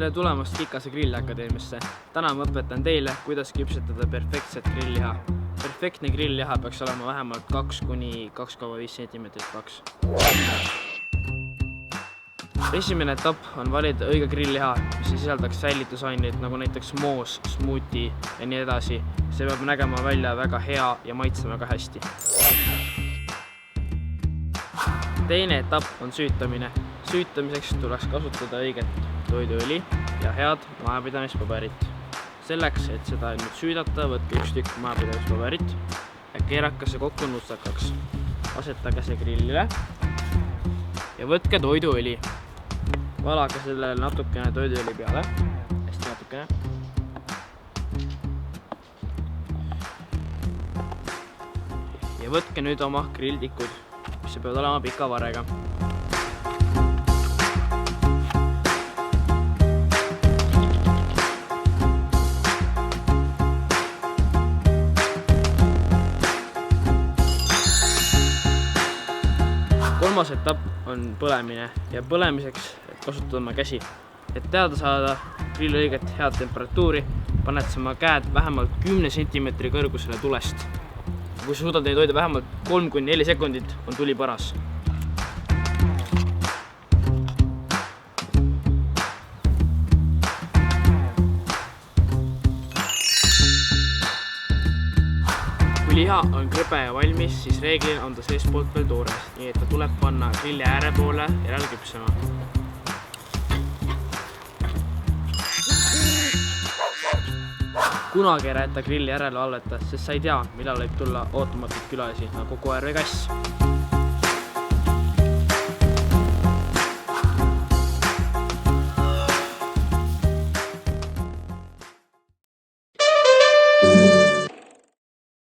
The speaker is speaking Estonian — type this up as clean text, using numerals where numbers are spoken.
Tere tulemast Kikase Grilliakadeemiasse. Täna ma õpetan teile, kuidas küpsetada perfektset grillliha. Perfektne grillliha peaks olema vähemalt 2–2,5 cm paks. Esimene etapp on valida õige grillliha, mis sisaldaks säilitusaineid nagu näiteks moos, smuuti ja nii edasi. See peab nägema välja väga hea ja maitsema väga hästi. Teine etapp on süütamine. Süütamiseks tuleks kasutada õiget toiduõli ja head majapidamispaberit. Selleks, et seda nüüd süüdata, võtke üks tükk majapidamispaberit ja keerake see kokku nutsakaks. Asetage see grillile ja võtke toiduõli. Valage sellele natukene toiduõli peale, hästi natukene. Ja võtke nüüd oma grilltikud, mis peavad olema pika varega. Kolmas etapp on põlemine ja põlemiseks kasutada oma käsi. Et teada saada grilli õiget head temperatuuri, paned sa oma käed vähemalt 10 cm kõrgusele tulest. Kui sa suudad neid hoida vähemalt 3–4 sekundit, on tuli paras. Kui liha on krõbe ja valmis, siis reeglina on ta seespoolt veel toores, nii et ta tuleb panna grilli ääre poole järel küpsema. Kunagi ära jäta grilli järele valveta, sest sa ei tea, millal võib tulla ootamatult külalisi nagu koer või kass.